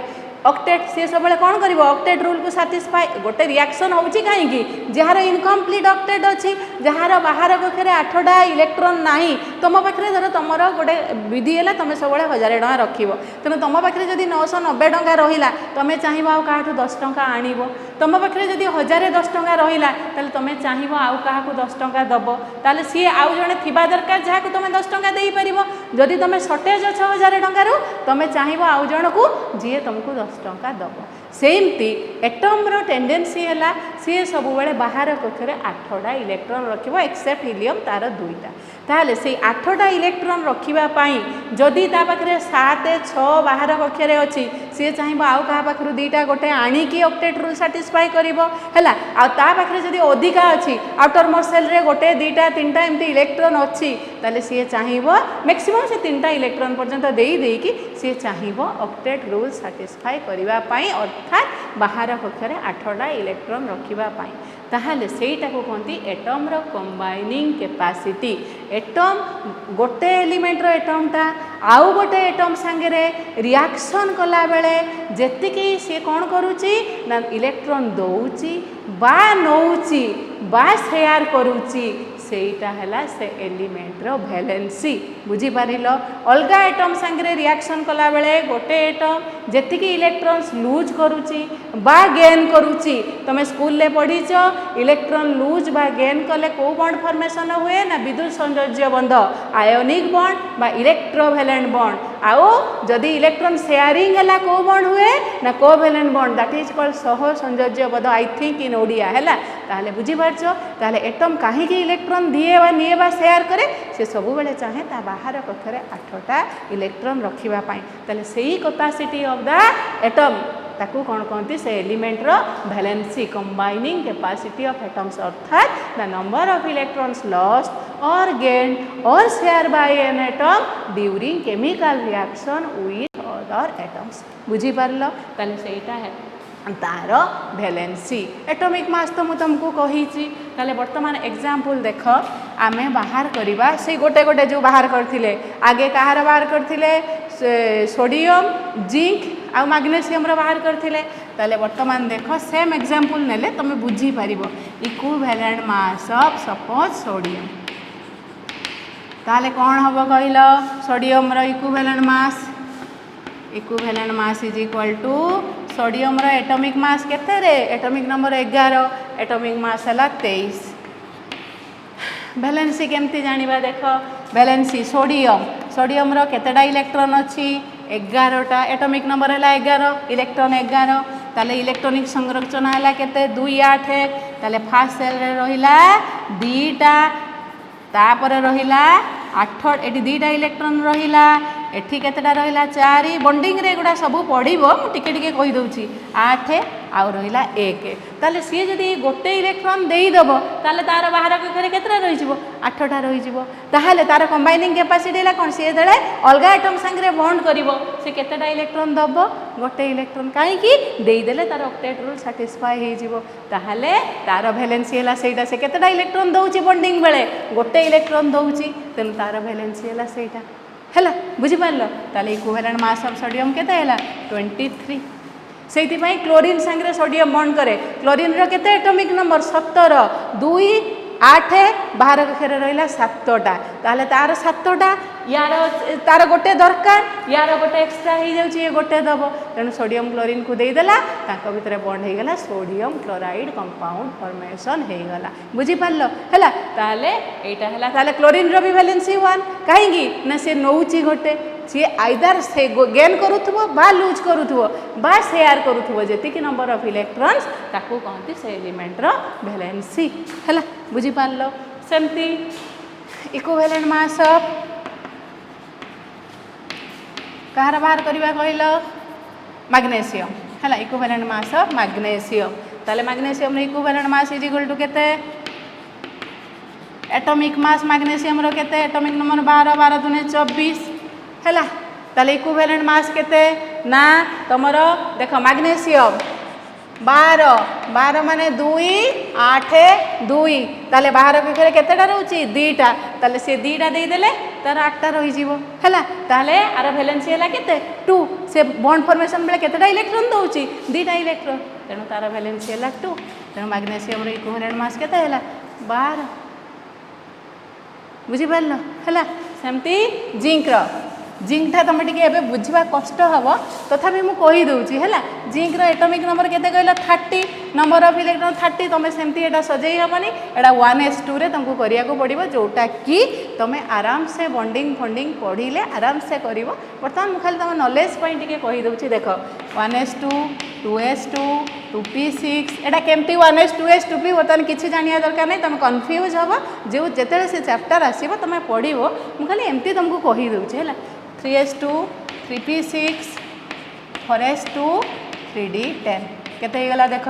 ऑक्टेट सी सब कौन कर ऑक्टेट रूल को साटिस्फाई गोटे रिएक्शन होची कहीं जार इनकम्प्लीट ऑक्टेट अच्छी जार बाहर पाखे 8टा इलेक्ट्रॉन नहीं तुम पाखे धर तुम गोटे विधि है तुम सब 1000 टଙ୍କା रख तेणु तुम पाखे जब 990 टଙ୍କା रहा तुम चाहब आउ क्या 10 टଙ୍କା आणव तुम पाखे जब 1010 टଙ୍କା रहा तुम चाहब आउ क्या 10 टଙ୍କା दब ताले सी आउ जड़े थी दरकार जहाँ तुम 10 टଙ୍କା दे पार जदि तुम सर्टेज 6000 टଙ୍କାରୁ तुम चाहब आउ जन को जी तुमको 10 टଙ୍କା दब सेमती एटम्र टेंडेंसी है सी सब बाहर कक्षर 8टा इलेक्ट्रॉन रखिबो एक्सेप्ट हीलियम तार 2टा ताहले से 8टा इलेक्ट्रॉन रखिबापाई जदि ता पाखरे 7 6 बाहर कक्षर अच्छी सी चाहिए आउ क्या पाखर 2टा गोटे आणिकी ऑक्टेट रूल साटिस्फाई करिवो हैला आ ता पाखरे जदि अधिका अच्छी आउटर मोस्ट सेल रे गोटे 2टा 3टा एमती इलेक्ट्रॉन अच्छी ताले सी चाहिए मैक्सिमम से 3टा इलेक्ट्रॉन पर्यंत देकी सी चाहिए ऑक्टेट रूल साटिस्फाई करिबा पाई अर्थात बाहर कक्षर 8टा इलेक्ट्रॉन रखिबापाई ताहले सेटा को कहती एटम रो कंबाइनिंग कैपेसिटी एटम गोटे एलिमेंट रो एटमटा आउ गोटे एटम सांगे रिएक्शन कला बेले जेतिकी सी कौन करुची ना इलेक्ट्रॉन दौची बा नौची बा शेयर करुची सेटा है से एलिमेंट रो वैलेंसी बुझी पारिल अलग एटम सांगे रिएक्शन कला बेले गोटे एटम जेतिकी इलेक्ट्रॉन्स लूज करुची बा गेन करुची तुम स्कूल ले पढ़ीच इलेक्ट्रॉन लूज बा गेन कले को बॉन्ड फॉर्मेशन हुए ना विद्युत संयोज्य बंध आयोनिक बॉन्ड बा इलेक्ट्रोवैलेंट बॉन्ड आउ जदि इलेक्ट्रॉन शेयरिंग है को बॉन्ड हुए ना covalent bond that is called सह संयोज्य बंध आई थिंक इन ओडिया है ताहले बुझी पारछ ताहले एटम काहे की इलेक्ट्रॉन दिए बा निए बा शेयर करे से सब बेले चाहे ता बाहर कक्षरे 8टा इलेक्ट्रॉन रखिबा पाई ताहले सेही कैपेसिटी ऑफ द एटम ताकू कौन कहती से एलिमेंट रो valency combining capacity of atoms अर्थात the number of electrons lost or gain or share by an atom during chemical reaction with other atoms बुझी पारलो ताले सेटा है तार वैलेंसी एटॉमिक मास तो मुझे तुमको कही ताले वर्तमान एग्जांपल देख आमे बाहर करवा से गोटे गोटे जो बाहर करथिले आगे कहार बाहर करथिले सोडियम जिंक आ मैग्नीशियम रो बाहर करथिले ताले वर्तमान देख सेम एग्जांपल नेले तुम बुझी पारिबो equivalent mass of suppose sodium ताले कौन हम कहल सोडियम रो equivalent mass is equal to sodium रो एटॉमिक मास केते रे एटॉमिक नंबर 11 एटॉमिक मास है 23 वैलेंसी केमती जानिबा देख वैलेंसी सोडियम रो केतेटा इलेक्ट्रॉन अच्छी 11टा एटॉमिक नंबर है 11 इलेक्ट्रॉन 11 ताले इलेक्ट्रॉनिक संरचना है केते 2 8 ताले फर्स्ट सेल रे रहिला 2टा तापर रहिला 8 एटी 2टा इलेक्ट्रॉन रहिला एठी केतेटा रहिला 4 बॉन्डिंग रे गुडा सब पड़िबो मु टिके टिके कहि दउची 8 आउ रहिला 1 ताले सी जदी गोटे इलेक्ट्रॉन देई दबो ताले तार बाहर कक्षरे केतेटा रहि जिवो 8टा रहि जिवो ताहाले तार कंबाइनिंग कैपेसिटी ला कोन सी देले अलगा एटम संगे बॉन्ड करिवो से केतेटा इलेक्ट्रॉन दबो गोटे इलेक्ट्रॉन काहे की देई देले तार ऑक्टेट रूल सैटिस्फाई हे जिवो ताहाले तार वैलेंसी हला सेटा से केतेटा इलेक्ट्रॉन दउची बॉन्डिंग बेले गोटे इलेक्ट्रॉन दउची तेन तार वैलेंसी हला सेटा है बुझी पार ताले इक्विवेलेंट मास ऑफ सोडियम केते है 23 से क्लोरीन सांगे सोडियम बॉन्ड करे क्लोरीन रो केते एटॉमिक नंबर 17 2 8 बाहर कक्षरे रहिला 7टा ताले तार 7टा यार तार गोटे दरकार यार गोटे एक्स्ट्रा हो जाउची ये गोटे दबो तेणु सोडियम क्लोरीन को दे देला ताको भितरे बॉन्ड हो गला सोडियम क्लोराइड कंपाउंड फॉर्मेशन हो गला बुझी पारलो हैला ताले एटा हैला ताले क्लोरीन रो भी वैलेंसी 1 काहेगी ना से नौची गोटे सी आइदर से गेन करूथबो बा लूज करूथबो बा शेयर करूथबो जेतिकी नंबर ऑफ इलेक्ट्रॉन्स ताको कहती से एलिमेंट रो वैलेंसी हैला बुझी पारलो सेमती इक्विवेलेंट मास ऑफ कहार बाहर करवा कहल मैग्नीशियम है इक्विवेलेंट मास ऑफ मैग्नीशियम ताले magnesium equivalent mass is equal to केते एटॉमिक मास मैग्नीशियम रो केते एटॉमिक नंबर 12 12 दूने 24 है ताले इक्विवेलेंट मास केते ना तुमर देख मैग्नीशियम 12 माने 2 8 2 ताले बाहर कक्षरे केतेटा रहउची 2टा ताले से 2टा दे देले तार 8टा रहि जीवो हैला ताले आर वैलेंसी हला केते 2 से बॉन्ड फॉर्मेशन बेले केतेटा इलेक्ट्रॉन दउची 2टा इलेक्ट्रॉन तेणु तार वैलेंसी हला 2 तेणु मैग्नीशियम रो इक्विवेलेंट मास केते हला 12 बुझी पारलो हैला सेमती जिंक टा तुम टे बुझा कष्ट हम तथापि मुझे कही दूची है जिंक एटॉमिक नंबर केते कहला 30 नंबर ऑफ इलेक्ट्रॉन 30 तुम सेमती एटा सजई हेबनी एटा 1s2 रे तुमको करिया को पड़िबो जोटा कि तुम आराम से बॉन्डिंग फंडिंग पढ़िले आराम से करिवो वर्तमान मु खाली तुम नॉलेज पॉइंट के कहि दउची देखो 1s2 2s2 2p6 एटा केमती 1s 2s 2p वर्तमान किछि जानिया दरकार नै तुम कंफ्यूज हबो जो जेतेले से चैप्टर आसीबो तुम पढ़िबो मु खाली एमती तुमको कहि दउची हैला 3s2 3p6 4s2 3d10 केते गला देख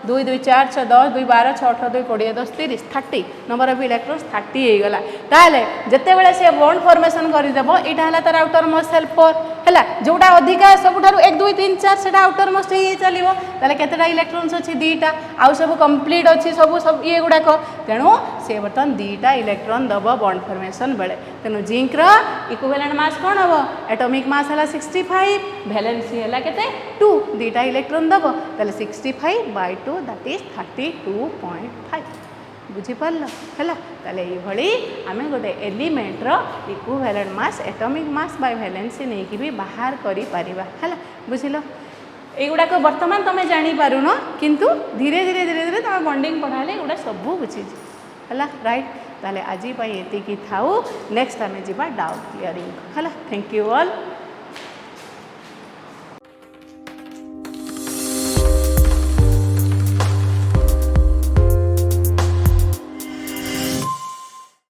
2 2 4 6 10 2 12 6 8 2 20 10 30 30 नंबर ऑफ इलेक्ट्रॉन्स 30 हो गला ताले जते बेले से बॉन्ड फॉर्मेशन करि देबो एटा हला तार आउटर मोस्ट सेल 4 हला जोटा अधिका सबुठारु 1 2 3 4 सेटा आउटर मोस्ट हे चलिबो ताले केतेटा इलेक्ट्रॉन्स अछि दीटा आउ सब कंप्लीट अछि सब ये गुडा को तेनु से बर्तन दीटा इलेक्ट्रॉन दबो बॉन्ड फॉर्मेशन बेले तेनु जिंक रो इक्विवेलेंट मास कोन हबो एटॉमिक मास हला 65 वैलेंसी हला केते 2 दीटा इलेक्ट्रॉन दबो ताले 65/2 दैट इज 32.5 बुझी पारल है ताले ये आम गोटे एलिमेंट रो equivalent mass atomic mass by valency नहीं कि भी बाहर करि परिबा है बुझिल एगुड़ाक वर्तमान तुम जानी पारुन किंतु धीरे धीरे धीरे धीरे तुम बॉन्डिंग पढ़ाले एगुड़ा सब बुझी है राइट ताले आज एति थाऊ नेक्स्ट आम जी डाउट क्लियरिंग है थैंक यू ऑल।